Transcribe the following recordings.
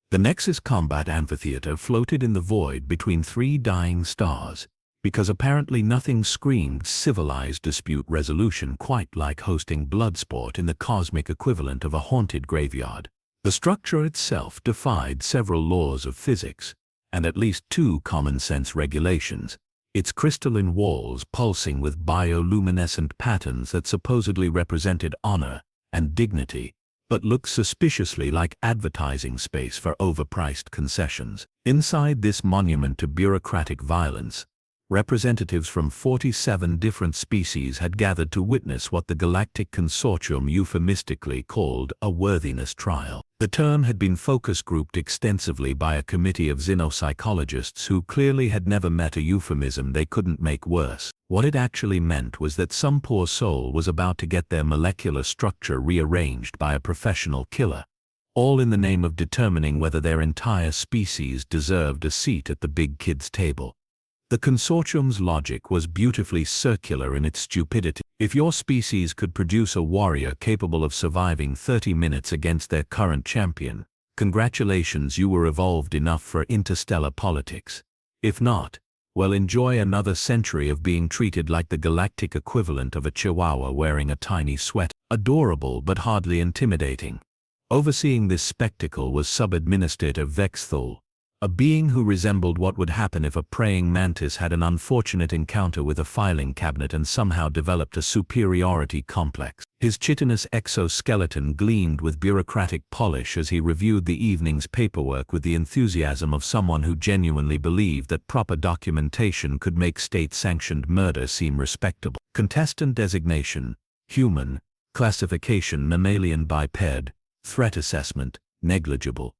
The Nexus Combat Amphitheater floated in the void between three dying stars, because apparently nothing screamed civilized dispute resolution quite like hosting Bloodsport in the cosmic equivalent of a haunted graveyard. The structure itself defied several laws of physics, and at least two common-sense regulations, its crystalline walls pulsing with bioluminescent patterns that supposedly represented honor and dignity, but looked suspiciously like advertising space for overpriced concessions. Inside this monument to bureaucratic violence, representatives from 47 different species had gathered to witness what the Galactic Consortium euphemistically called a worthiness trial. The term had been focus grouped extensively by a committee of xenopsychologists who clearly had never met a euphemism they couldn't make worse. What it actually meant was that some poor soul was about to get their molecular structure rearranged by a professional killer, all in the name of determining whether their entire species deserved a seat at the big kids' table. The consortium's logic was beautifully circular in its stupidity. If your species could produce a warrior capable of surviving 30 minutes against their current champion, congratulations, you were evolved enough for interstellar politics. If not, well, enjoy another century of being treated like the galactic equivalent of a chihuahua wearing a tiny sweater. Adorable but hardly intimidating. Overseeing this spectacle was Sub-Administrator Vexthul, a being who resembled what would happen if a praying mantis had an unfortunate encounter with a filing cabinet and somehow developed a superiority complex. His chitinous exoskeleton gleamed with bureaucratic polish as he reviewed the evening's paperwork with the enthusiasm of someone who genuinely believed that proper documentation could make state-sanctioned murder seem respectable. Contestant designation: human. Classification: mammalian biped. Threat assessment: negligible.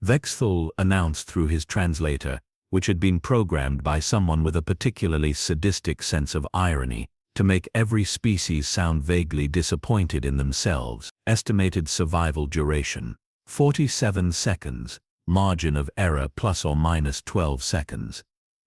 Vexthul announced through his translator, which had been programmed by someone with a particularly sadistic sense of irony, to make every species sound vaguely disappointed in themselves. Estimated survival duration: 47 seconds, margin of error plus or minus 12 seconds.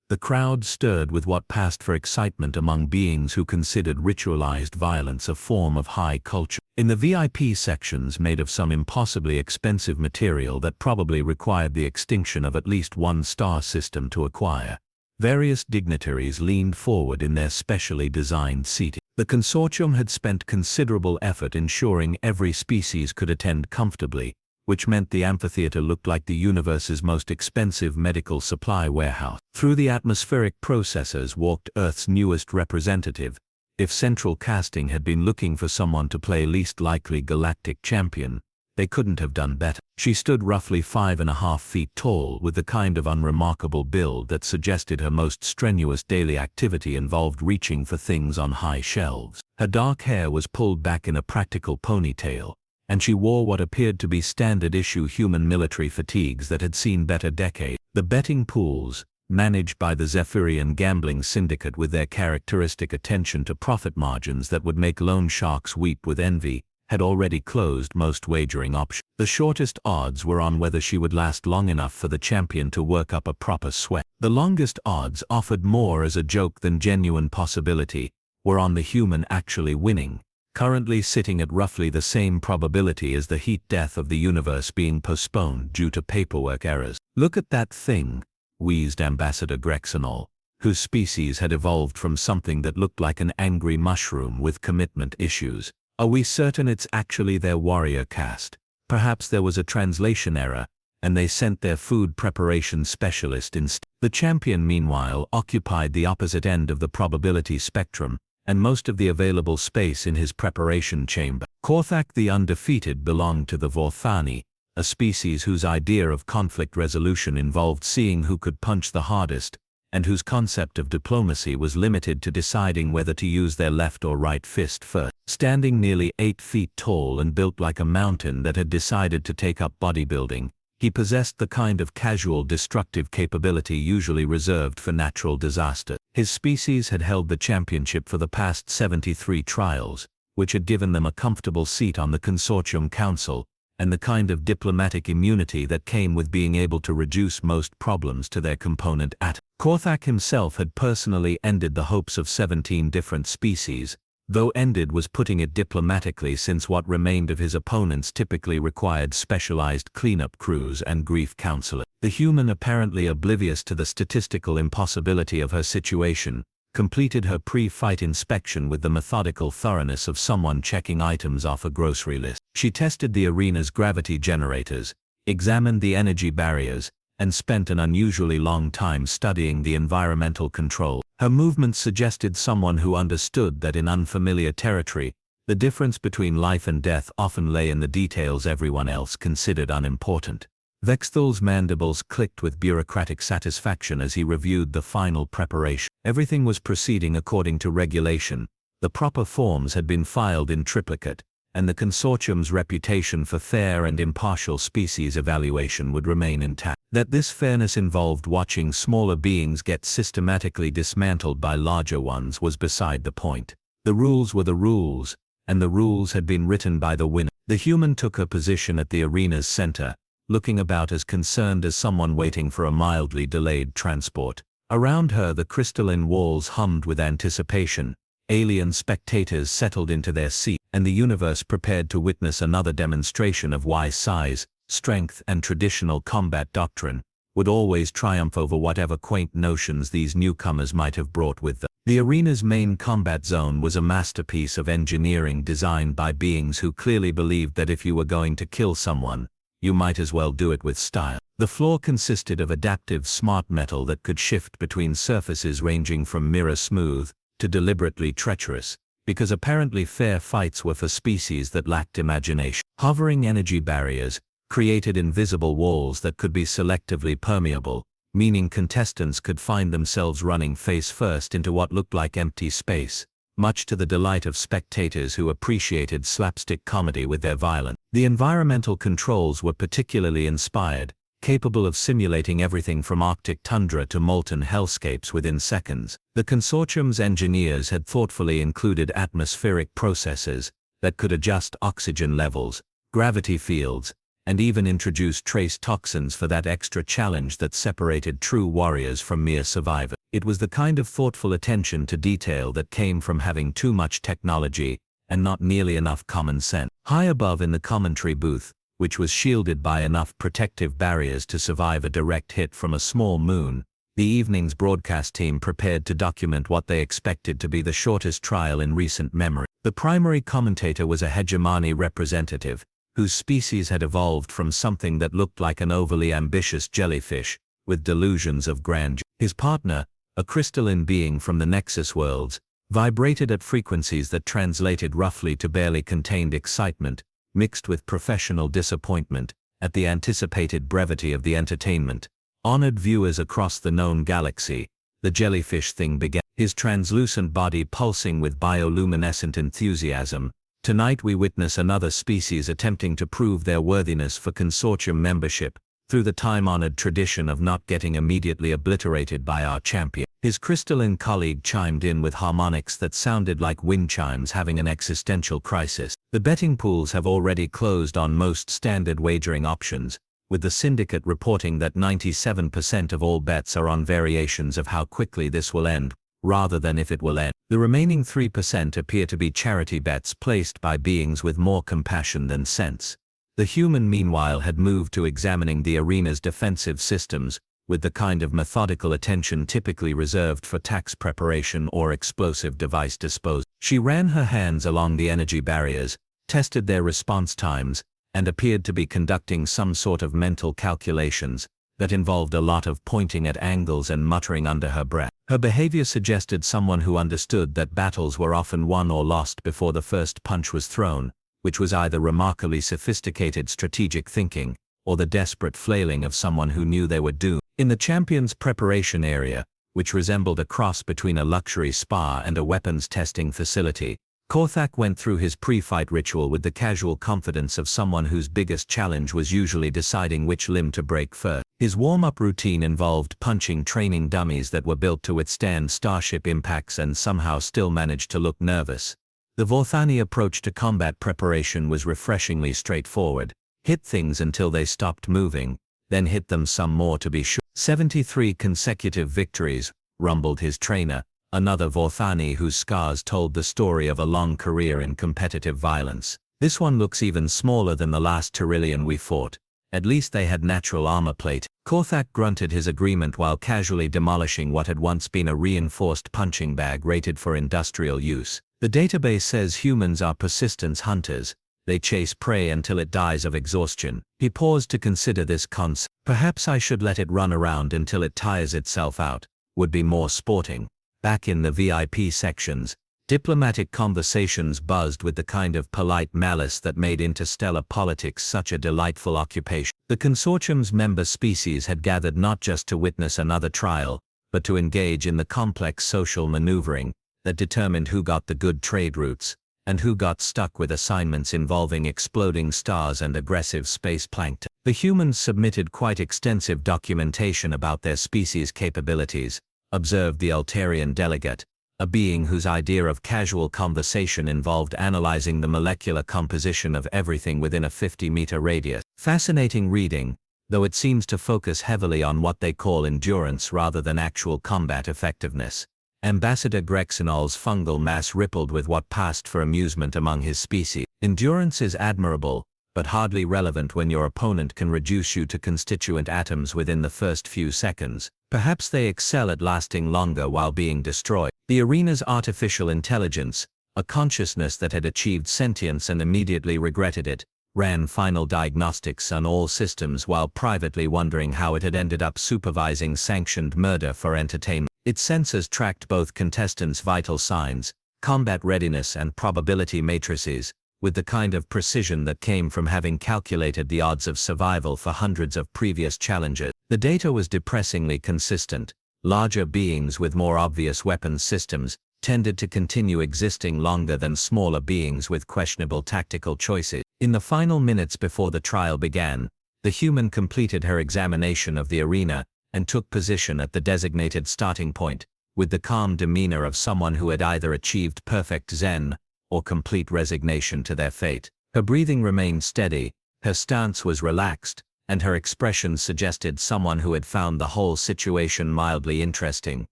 The crowd stirred with what passed for excitement among beings who considered ritualized violence a form of high culture. In the VIP sections made of some impossibly expensive material that probably required the extinction of at least one star system to acquire, various dignitaries leaned forward in their specially designed seating. The consortium had spent considerable effort ensuring every species could attend comfortably, which meant the amphitheater looked like the universe's most expensive medical supply warehouse. Through the atmospheric processors walked Earth's newest representative. If central casting had been looking for someone to play least likely galactic champion, they couldn't have done better. She stood roughly 5.5 feet tall with the kind of unremarkable build that suggested her most strenuous daily activity involved reaching for things on high shelves. Her dark hair was pulled back in a practical ponytail, and she wore what appeared to be standard-issue human military fatigues that had seen better decades. The betting pools, managed by the Zephyrian gambling syndicate with their characteristic attention to profit margins that would make loan sharks weep with envy, had already closed most wagering options. The shortest odds were on whether she would last long enough for the champion to work up a proper sweat. The longest odds, offered more as a joke than genuine possibility, were on the human actually winning, currently sitting at roughly the same probability as the heat death of the universe being postponed due to paperwork errors. "Look at that thing," wheezed Ambassador Grexonol, whose species had evolved from something that looked like an angry mushroom with commitment issues. "Are we certain it's actually their warrior caste? Perhaps there was a translation error, and they sent their food preparation specialist instead." The champion, meanwhile, occupied the opposite end of the probability spectrum, and most of the available space in his preparation chamber. Korthak the Undefeated belonged to the Vorthani, a species whose idea of conflict resolution involved seeing who could punch the hardest, and whose concept of diplomacy was limited to deciding whether to use their left or right fist first. Standing nearly 8 feet tall and built like a mountain that had decided to take up bodybuilding, he possessed the kind of casual destructive capability usually reserved for natural disaster. His species had held the championship for the past 73 trials, which had given them a comfortable seat on the consortium council, and the kind of diplomatic immunity that came with being able to reduce most problems to their component atom. Korthak himself had personally ended the hopes of 17 different species, though ended was putting it diplomatically, since what remained of his opponents typically required specialized cleanup crews and grief counselors. The human, apparently oblivious to the statistical impossibility of her situation, completed her pre-fight inspection with the methodical thoroughness of someone checking items off a grocery list. She tested the arena's gravity generators, examined the energy barriers, and spent an unusually long time studying the environmental control. Her movements suggested someone who understood that in unfamiliar territory, the difference between life and death often lay in the details everyone else considered unimportant. Vexthal's mandibles clicked with bureaucratic satisfaction as he reviewed the final preparation. Everything was proceeding according to regulation, the proper forms had been filed in triplicate, and the consortium's reputation for fair and impartial species evaluation would remain intact. That this fairness involved watching smaller beings get systematically dismantled by larger ones was beside the point. The rules were the rules, and the rules had been written by the winner. The human took her position at the arena's center, looking about as concerned as someone waiting for a mildly delayed transport. Around her the crystalline walls hummed with anticipation, alien spectators settled into their seats, and the universe prepared to witness another demonstration of why size, strength, and traditional combat doctrine would always triumph over whatever quaint notions these newcomers might have brought with them. The arena's main combat zone was a masterpiece of engineering designed by beings who clearly believed that if you were going to kill someone, you might as well do it with style. The floor consisted of adaptive smart metal that could shift between surfaces ranging from mirror smooth to deliberately treacherous, because apparently fair fights were for species that lacked imagination. Hovering energy barriers created invisible walls that could be selectively permeable, meaning contestants could find themselves running face first into what looked like empty space, much to the delight of spectators who appreciated slapstick comedy with their violence. The environmental controls were particularly inspired, capable of simulating everything from Arctic tundra to molten hellscapes within seconds. The consortium's engineers had thoughtfully included atmospheric processes that could adjust oxygen levels, gravity fields, and even introduce trace toxins for that extra challenge that separated true warriors from mere survivors. It was the kind of thoughtful attention to detail that came from having too much technology and not nearly enough common sense. High above in the commentary booth, which was shielded by enough protective barriers to survive a direct hit from a small moon, the evening's broadcast team prepared to document what they expected to be the shortest trial in recent memory. The primary commentator was a hegemony representative, whose species had evolved from something that looked like an overly ambitious jellyfish, with delusions of grandeur. His partner, a crystalline being from the Nexus worlds, vibrated at frequencies that translated roughly to barely contained excitement, mixed with professional disappointment, at the anticipated brevity of the entertainment. Honored viewers across the known galaxy, the jellyfish thing began, his translucent body pulsing with bioluminescent enthusiasm. Tonight we witness another species attempting to prove their worthiness for consortium membership, through the time-honored tradition of not getting immediately obliterated by our champion. His crystalline colleague chimed in with harmonics that sounded like wind chimes having an existential crisis. The betting pools have already closed on most standard wagering options, with the syndicate reporting that 97% of all bets are on variations of how quickly this will end, rather than if it will end. The remaining 3% appear to be charity bets placed by beings with more compassion than sense. The human meanwhile had moved to examining the arena's defensive systems, with the kind of methodical attention typically reserved for tax preparation or explosive device disposal. She ran her hands along the energy barriers, tested their response times, and appeared to be conducting some sort of mental calculations that involved a lot of pointing at angles and muttering under her breath. Her behavior suggested someone who understood that battles were often won or lost before the first punch was thrown, which was either remarkably sophisticated strategic thinking, or the desperate flailing of someone who knew they were doomed. In the champion's preparation area, which resembled a cross between a luxury spa and a weapons testing facility, Korthak went through his pre-fight ritual with the casual confidence of someone whose biggest challenge was usually deciding which limb to break first. His warm-up routine involved punching training dummies that were built to withstand starship impacts and somehow still managed to look nervous. The Vorthani approach to combat preparation was refreshingly straightforward. Hit things until they stopped moving, then hit them some more to be sure. 73 consecutive victories, rumbled his trainer, another Vorthani whose scars told the story of a long career in competitive violence. This one looks even smaller than the last Tyrillian we fought. At least they had natural armor plate. Korthak grunted his agreement while casually demolishing what had once been a reinforced punching bag rated for industrial use. The database says humans are persistence hunters. They chase prey until it dies of exhaustion. He paused to consider this concept. Perhaps I should let it run around until it tires itself out. Would be more sporting. Back in the VIP sections, diplomatic conversations buzzed with the kind of polite malice that made interstellar politics such a delightful occupation. The consortium's member species had gathered not just to witness another trial, but to engage in the complex social maneuvering that determined who got the good trade routes, and who got stuck with assignments involving exploding stars and aggressive space plankton. The humans submitted quite extensive documentation about their species' capabilities, observed the Altarian delegate, a being whose idea of casual conversation involved analyzing the molecular composition of everything within a 50-meter radius. Fascinating reading, though it seems to focus heavily on what they call endurance rather than actual combat effectiveness. Ambassador Grexinol's fungal mass rippled with what passed for amusement among his species. Endurance is admirable, but hardly relevant when your opponent can reduce you to constituent atoms within the first few seconds. Perhaps they excel at lasting longer while being destroyed. The arena's artificial intelligence, a consciousness that had achieved sentience and immediately regretted it, ran final diagnostics on all systems while privately wondering how it had ended up supervising sanctioned murder for entertainment. Its sensors tracked both contestants' vital signs, combat readiness and probability matrices, with the kind of precision that came from having calculated the odds of survival for hundreds of previous challenges. The data was depressingly consistent. Larger beings with more obvious weapons systems tended to continue existing longer than smaller beings with questionable tactical choices. In the final minutes before the trial began, the human completed her examination of the arena and took position at the designated starting point, with the calm demeanor of someone who had either achieved perfect zen or complete resignation to their fate. Her breathing remained steady, her stance was relaxed, and her expression suggested someone who had found the whole situation mildly interesting,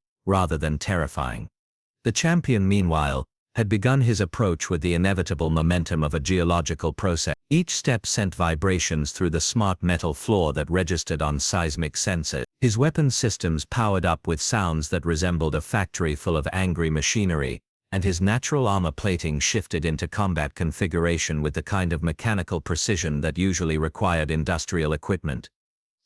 rather than terrifying. The champion, meanwhile, had begun his approach with the inevitable momentum of a geological process. Each step sent vibrations through the smart metal floor that registered on seismic sensors. His weapons systems powered up with sounds that resembled a factory full of angry machinery, and his natural armor plating shifted into combat configuration with the kind of mechanical precision that usually required industrial equipment.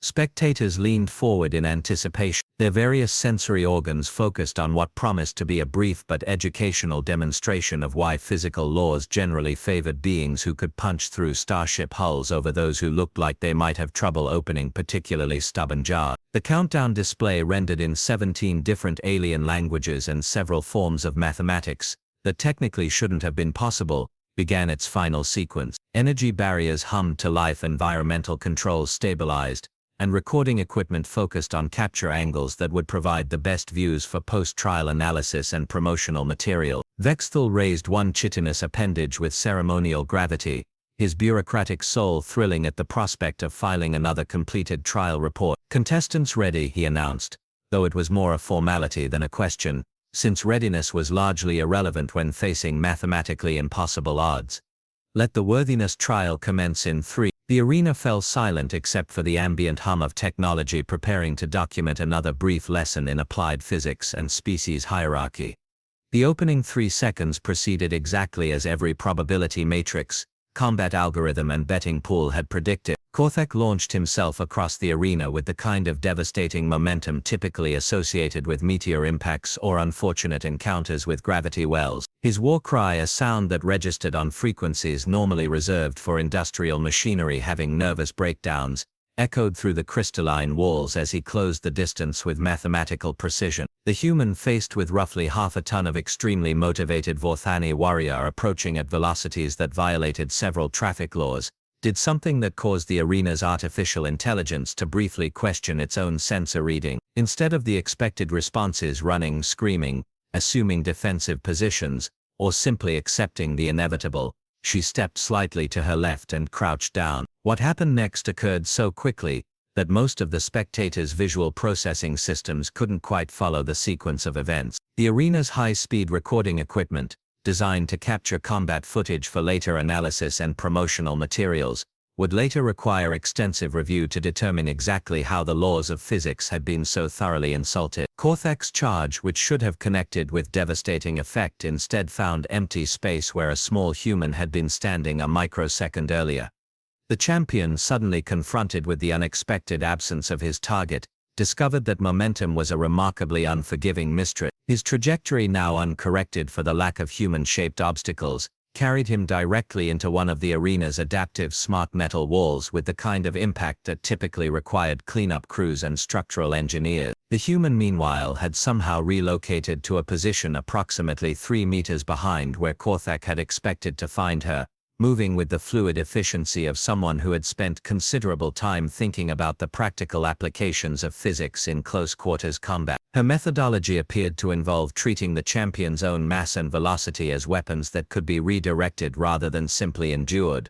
Spectators leaned forward in anticipation, their various sensory organs focused on what promised to be a brief but educational demonstration of why physical laws generally favored beings who could punch through starship hulls over those who looked like they might have trouble opening particularly stubborn jars. The countdown display rendered in 17 different alien languages and several forms of mathematics that technically shouldn't have been possible, began its final sequence. Energy barriers hummed to life, environmental controls stabilized, and recording equipment focused on capture angles that would provide the best views for post-trial analysis and promotional material. Vexthal raised one chitinous appendage with ceremonial gravity, his bureaucratic soul thrilling at the prospect of filing another completed trial report. "Contestants ready," he announced, though it was more a formality than a question, since readiness was largely irrelevant when facing mathematically impossible odds. "Let the worthiness trial commence in 3. The arena fell silent except for the ambient hum of technology preparing to document another brief lesson in applied physics and species hierarchy. The opening 3 seconds proceeded exactly as every probability matrix, combat algorithm and betting pool had predicted. Korthak launched himself across the arena with the kind of devastating momentum typically associated with meteor impacts or unfortunate encounters with gravity wells. His war cry, a sound that registered on frequencies normally reserved for industrial machinery having nervous breakdowns, echoed through the crystalline walls as he closed the distance with mathematical precision. The human, faced with roughly half a ton of extremely motivated Vorthani warrior approaching at velocities that violated several traffic laws, did something that caused the arena's artificial intelligence to briefly question its own sensor reading. Instead of the expected responses, running, screaming, assuming defensive positions, or simply accepting the inevitable, she stepped slightly to her left and crouched down. What happened next occurred so quickly that most of the spectators' visual processing systems couldn't quite follow the sequence of events. The arena's high-speed recording equipment, designed to capture combat footage for later analysis and promotional materials, would later require extensive review to determine exactly how the laws of physics had been so thoroughly insulted. Korthak's charge, which should have connected with devastating effect, instead found empty space where a small human had been standing a microsecond earlier. The champion, suddenly confronted with the unexpected absence of his target, discovered that momentum was a remarkably unforgiving mistress. His trajectory, now uncorrected for the lack of human-shaped obstacles, carried him directly into one of the arena's adaptive smart metal walls with the kind of impact that typically required cleanup crews and structural engineers. The human, meanwhile, had somehow relocated to a position approximately 3 meters behind where Korthak had expected to find her, moving with the fluid efficiency of someone who had spent considerable time thinking about the practical applications of physics in close-quarters combat. Her methodology appeared to involve treating the champion's own mass and velocity as weapons that could be redirected rather than simply endured.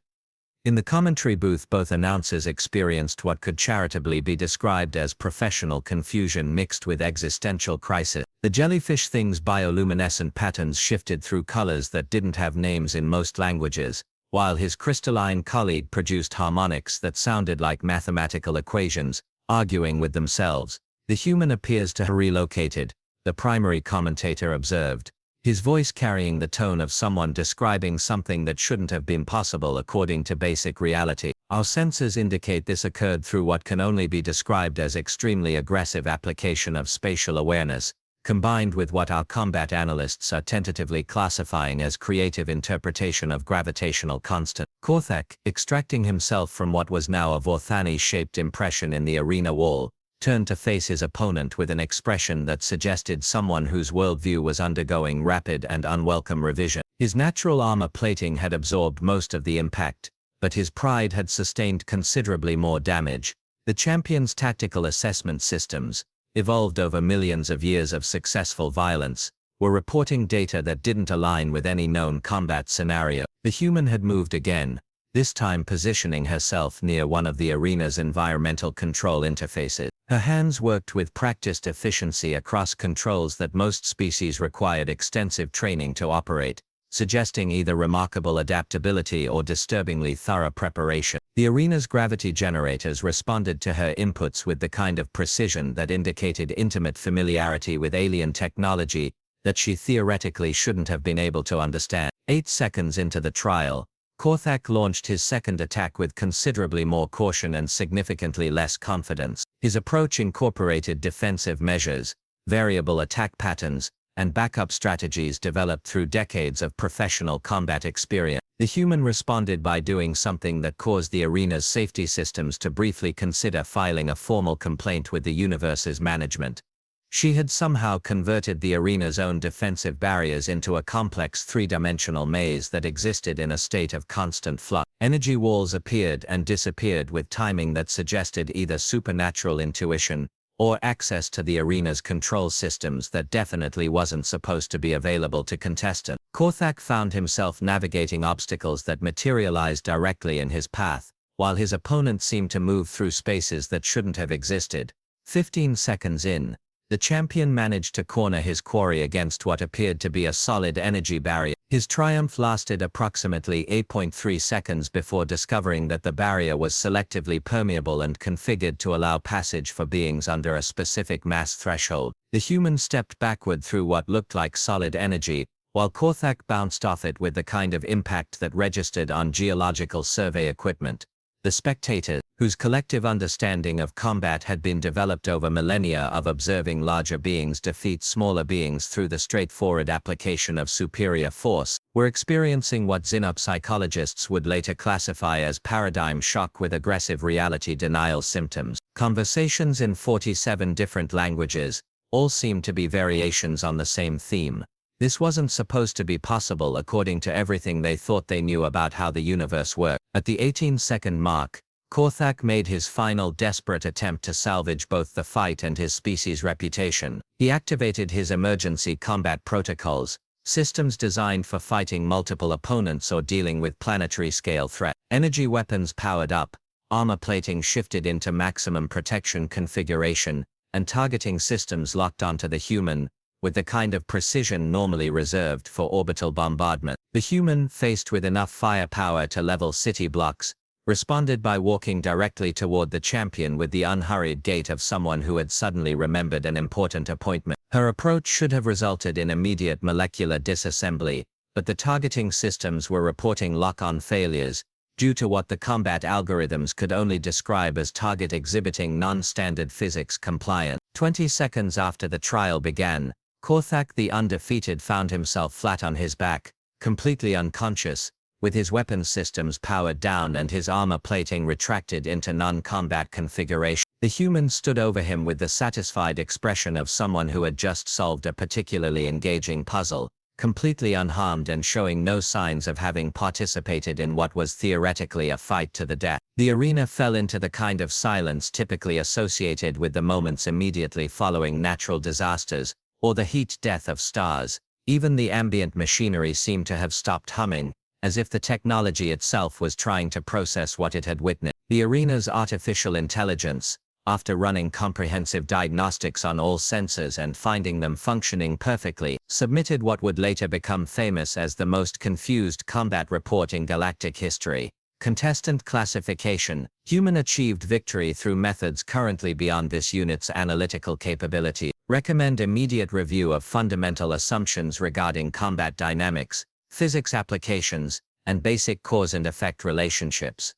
In the commentary booth, both announcers experienced what could charitably be described as professional confusion mixed with existential crisis. The jellyfish thing's bioluminescent patterns shifted through colors that didn't have names in most languages, while his crystalline colleague produced harmonics that sounded like mathematical equations, arguing with themselves. The human appears to have relocated, the primary commentator observed, his voice carrying the tone of someone describing something that shouldn't have been possible according to basic reality. Our senses indicate this occurred through what can only be described as extremely aggressive application of spatial awareness, combined with what our combat analysts are tentatively classifying as creative interpretation of gravitational constant. Korthak, extracting himself from what was now a Vorthani-shaped impression in the arena wall, turned to face his opponent with an expression that suggested someone whose worldview was undergoing rapid and unwelcome revision. His natural armor plating had absorbed most of the impact, but his pride had sustained considerably more damage. The champion's tactical assessment systems, evolved over millions of years of successful violence, were reporting data that didn't align with any known combat scenario. The human had moved again, this time positioning herself near one of the arena's environmental control interfaces. Her hands worked with practiced efficiency across controls that most species required extensive training to operate, suggesting either remarkable adaptability or disturbingly thorough preparation. The arena's gravity generators responded to her inputs with the kind of precision that indicated intimate familiarity with alien technology that she theoretically shouldn't have been able to understand. 8 seconds into the trial, Korthak launched his second attack with considerably more caution and significantly less confidence. His approach incorporated defensive measures, variable attack patterns, and backup strategies developed through decades of professional combat experience. The human responded by doing something that caused the arena's safety systems to briefly consider filing a formal complaint with the universe's management. She had somehow converted the arena's own defensive barriers into a complex three-dimensional maze that existed in a state of constant flux. Energy walls appeared and disappeared with timing that suggested either supernatural intuition or access to the arena's control systems that definitely wasn't supposed to be available to contestants. Korthak found himself navigating obstacles that materialized directly in his path, while his opponent seemed to move through spaces that shouldn't have existed. 15 seconds in, the champion managed to corner his quarry against what appeared to be a solid energy barrier. His triumph lasted approximately 8.3 seconds before discovering that the barrier was selectively permeable and configured to allow passage for beings under a specific mass threshold. The human stepped backward through what looked like solid energy, while Korthak bounced off it with the kind of impact that registered on geological survey equipment. The spectators, whose collective understanding of combat had been developed over millennia of observing larger beings defeat smaller beings through the straightforward application of superior force, were experiencing what xenopsychologists would later classify as paradigm shock with aggressive reality denial symptoms. Conversations in 47 different languages, all seemed to be variations on the same theme. This wasn't supposed to be possible according to everything they thought they knew about how the universe worked. At the 18-second mark, Korthak made his final desperate attempt to salvage both the fight and his species' reputation. He activated his emergency combat protocols, systems designed for fighting multiple opponents or dealing with planetary-scale threats. Energy weapons powered up, armor plating shifted into maximum protection configuration, and targeting systems locked onto the human, with the kind of precision normally reserved for orbital bombardment. The human, faced with enough firepower to level city blocks, responded by walking directly toward the champion with the unhurried gait of someone who had suddenly remembered an important appointment. Her approach should have resulted in immediate molecular disassembly, but the targeting systems were reporting lock-on failures, due to what the combat algorithms could only describe as target exhibiting non-standard physics compliance. 20 seconds after the trial began, Korthak the Undefeated found himself flat on his back, completely unconscious, with his weapons systems powered down and his armor plating retracted into non-combat configuration. The human stood over him with the satisfied expression of someone who had just solved a particularly engaging puzzle, completely unharmed and showing no signs of having participated in what was theoretically a fight to the death. The arena fell into the kind of silence typically associated with the moments immediately following natural disasters, or the heat death of stars. Even the ambient machinery seemed to have stopped humming, as if the technology itself was trying to process what it had witnessed. The arena's artificial intelligence, after running comprehensive diagnostics on all sensors and finding them functioning perfectly, submitted what would later become famous as the most confused combat report in Galactic history. Contestant classification. Human achieved victory through methods currently beyond this unit's analytical capability. Recommend immediate review of fundamental assumptions regarding combat dynamics, physics applications, and basic cause and effect relationships.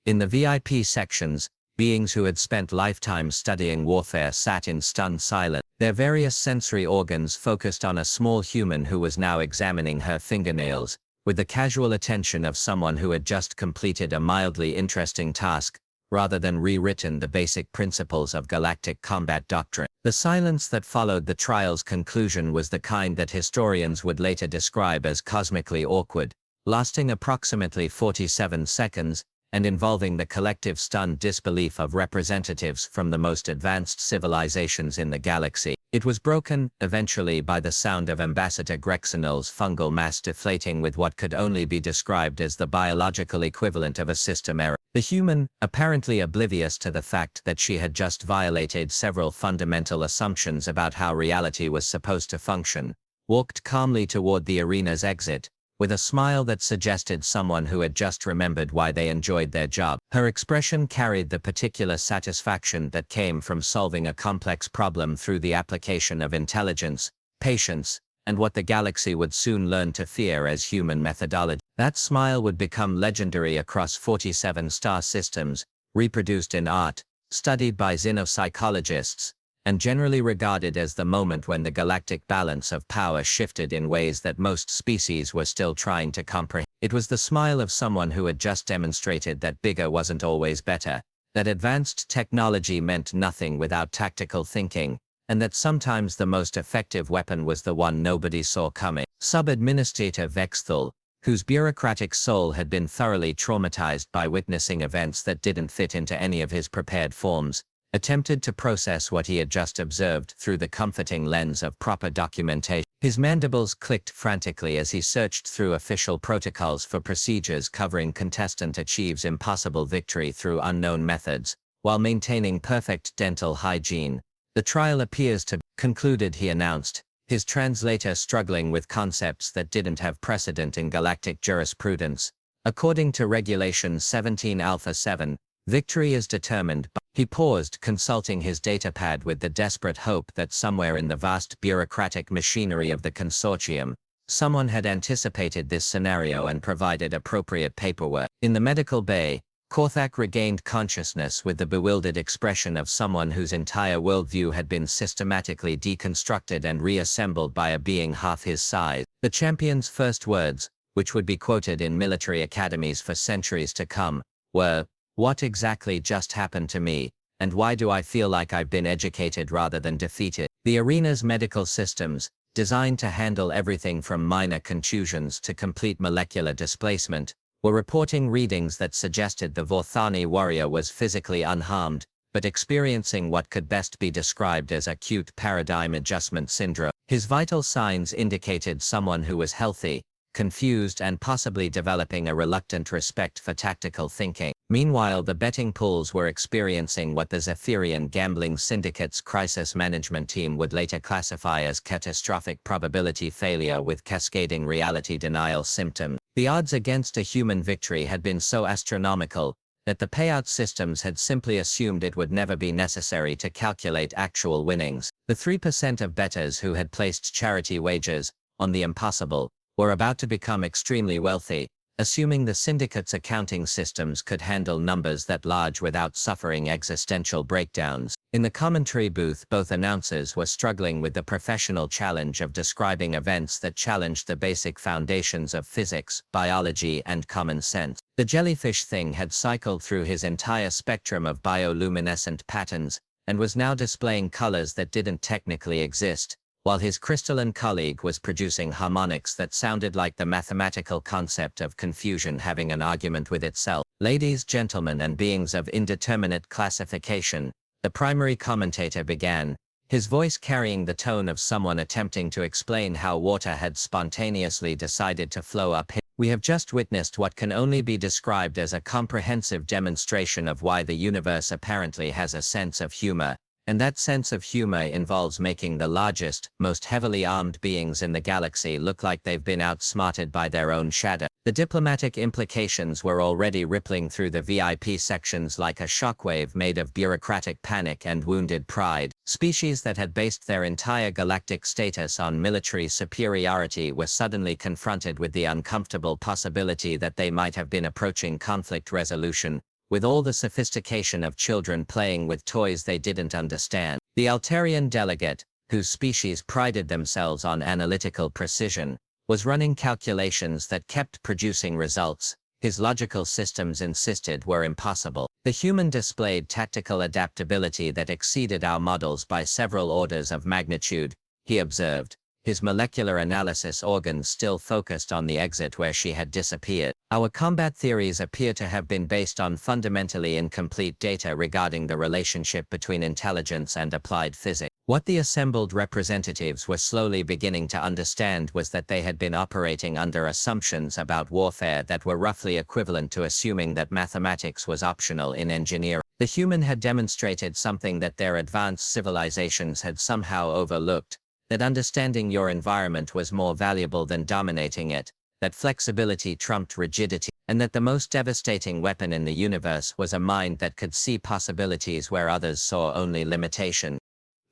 In the VIP sections, beings who had spent lifetimes studying warfare sat in stunned silence, their various sensory organs focused on a small human who was now examining her fingernails, with the casual attention of someone who had just completed a mildly interesting task, rather than rewritten the basic principles of galactic combat doctrine. The silence that followed the trial's conclusion was the kind that historians would later describe as cosmically awkward, lasting approximately 47 seconds, and involving the collective stunned disbelief of representatives from the most advanced civilizations in the galaxy. It was broken, eventually, by the sound of Ambassador Grexonel's fungal mass deflating with what could only be described as the biological equivalent of a system error. The human, apparently oblivious to the fact that she had just violated several fundamental assumptions about how reality was supposed to function, walked calmly toward the arena's exit, with a smile that suggested someone who had just remembered why they enjoyed their job. Her expression carried the particular satisfaction that came from solving a complex problem through the application of intelligence, patience, and what the galaxy would soon learn to fear as human methodology. That smile would become legendary across 47 star systems, reproduced in art, studied by xenopsychologists, and generally regarded as the moment when the galactic balance of power shifted in ways that most species were still trying to comprehend. It was the smile of someone who had just demonstrated that bigger wasn't always better, that advanced technology meant nothing without tactical thinking, and that sometimes the most effective weapon was the one nobody saw coming. Sub-Administrator Vexthal, whose bureaucratic soul had been thoroughly traumatized by witnessing events that didn't fit into any of his prepared forms, attempted to process what he had just observed through the comforting lens of proper documentation. His mandibles clicked frantically as he searched through official protocols for procedures covering contestant achieves impossible victory through unknown methods, while maintaining perfect dental hygiene. The trial appears to be concluded, he announced, his translator struggling with concepts that didn't have precedent in galactic jurisprudence. According to Regulation 17 Alpha 7, victory is determined by. He paused, consulting his datapad with the desperate hope that somewhere in the vast bureaucratic machinery of the consortium, someone had anticipated this scenario and provided appropriate paperwork. In the medical bay, Korthak regained consciousness with the bewildered expression of someone whose entire worldview had been systematically deconstructed and reassembled by a being half his size. The champion's first words, which would be quoted in military academies for centuries to come, were, "What exactly just happened to me, and why do I feel like I've been educated rather than defeated?" The arena's medical systems, designed to handle everything from minor contusions to complete molecular displacement, were reporting readings that suggested the Vorthani warrior was physically unharmed, but experiencing what could best be described as acute paradigm adjustment syndrome. His vital signs indicated someone who was healthy, confused and possibly developing a reluctant respect for tactical thinking. Meanwhile, the betting pools were experiencing what the Zephyrian Gambling Syndicate's crisis management team would later classify as catastrophic probability failure with cascading reality denial symptoms. The odds against a human victory had been so astronomical that the payout systems had simply assumed it would never be necessary to calculate actual winnings. The 3% of bettors who had placed charity wagers on the impossible were about to become extremely wealthy, assuming the syndicate's accounting systems could handle numbers that large without suffering existential breakdowns. In the commentary booth, both announcers were struggling with the professional challenge of describing events that challenged the basic foundations of physics, biology, and common sense. The jellyfish thing had cycled through his entire spectrum of bioluminescent patterns and was now displaying colors that didn't technically exist, while his crystalline colleague was producing harmonics that sounded like the mathematical concept of confusion having an argument with itself. Ladies, gentlemen, and beings of indeterminate classification, the primary commentator began, his voice carrying the tone of someone attempting to explain how water had spontaneously decided to flow uphill. We have just witnessed what can only be described as a comprehensive demonstration of why the universe apparently has a sense of humor. And that sense of humor involves making the largest, most heavily armed beings in the galaxy look like they've been outsmarted by their own shadow. The diplomatic implications were already rippling through the VIP sections like a shockwave made of bureaucratic panic and wounded pride. Species that had based their entire galactic status on military superiority were suddenly confronted with the uncomfortable possibility that they might have been approaching conflict resolution with all the sophistication of children playing with toys they didn't understand. The Altarian delegate, whose species prided themselves on analytical precision, was running calculations that kept producing results his logical systems insisted were impossible. The human displayed tactical adaptability that exceeded our models by several orders of magnitude, he observed, his molecular analysis organs still focused on the exit where she had disappeared. Our combat theories appear to have been based on fundamentally incomplete data regarding the relationship between intelligence and applied physics. What the assembled representatives were slowly beginning to understand was that they had been operating under assumptions about warfare that were roughly equivalent to assuming that mathematics was optional in engineering. The human had demonstrated something that their advanced civilizations had somehow overlooked, that understanding your environment was more valuable than dominating it, that flexibility trumped rigidity, and that the most devastating weapon in the universe was a mind that could see possibilities where others saw only limitation.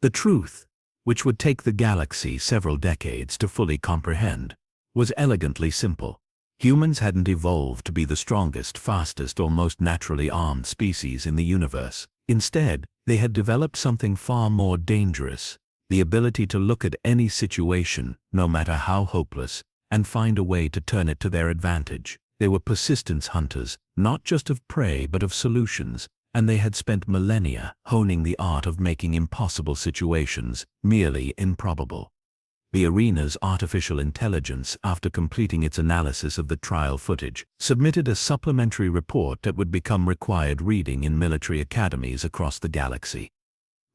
The truth, which would take the galaxy several decades to fully comprehend, was elegantly simple. Humans hadn't evolved to be the strongest, fastest, or most naturally armed species in the universe. Instead, they had developed something far more dangerous: the ability to look at any situation, no matter how hopeless, and find a way to turn it to their advantage. They were persistence hunters, not just of prey but of solutions, and they had spent millennia honing the art of making impossible situations merely improbable. The arena's artificial intelligence, after completing its analysis of the trial footage, submitted a supplementary report that would become required reading in military academies across the galaxy.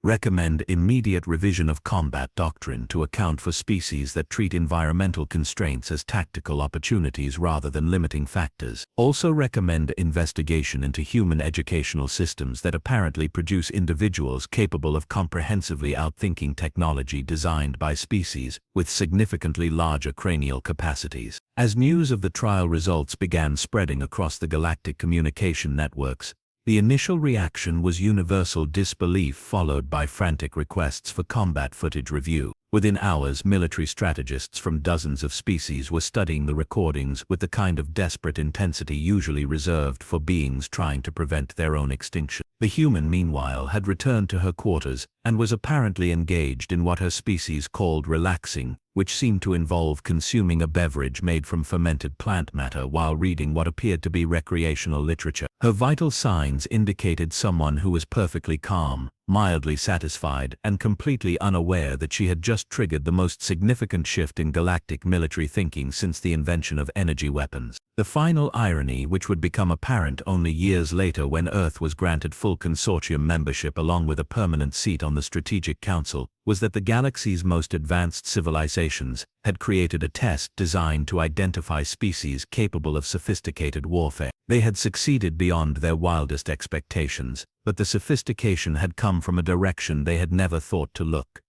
Recommend immediate revision of combat doctrine to account for species that treat environmental constraints as tactical opportunities rather than limiting factors. Also recommend investigation into human educational systems that apparently produce individuals capable of comprehensively outthinking technology designed by species with significantly larger cranial capacities. As news of the trial results began spreading across the galactic communication networks, the initial reaction was universal disbelief, followed by frantic requests for combat footage review. Within hours, military strategists from dozens of species were studying the recordings with the kind of desperate intensity usually reserved for beings trying to prevent their own extinction. The human, meanwhile, had returned to her quarters and was apparently engaged in what her species called relaxing, which seemed to involve consuming a beverage made from fermented plant matter while reading what appeared to be recreational literature. Her vital signs indicated someone who was perfectly calm, mildly satisfied, and completely unaware that she had just triggered the most significant shift in galactic military thinking since the invention of energy weapons. The final irony, which would become apparent only years later when Earth was granted full consortium membership along with a permanent seat on the Strategic Council, was that the galaxy's most advanced civilizations had created a test designed to identify species capable of sophisticated warfare. They had succeeded beyond their wildest expectations, but the sophistication had come from a direction they had never thought to look.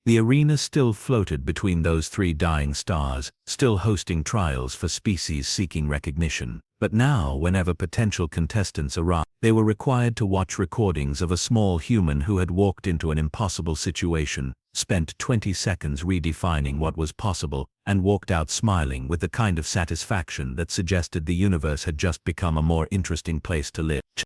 The arena still floated between those three dying stars, still hosting trials for species seeking recognition. But now, whenever potential contestants arrived, they were required to watch recordings of a small human who had walked into an impossible situation, spent 20 seconds redefining what was possible, and walked out smiling with the kind of satisfaction that suggested the universe had just become a more interesting place to live.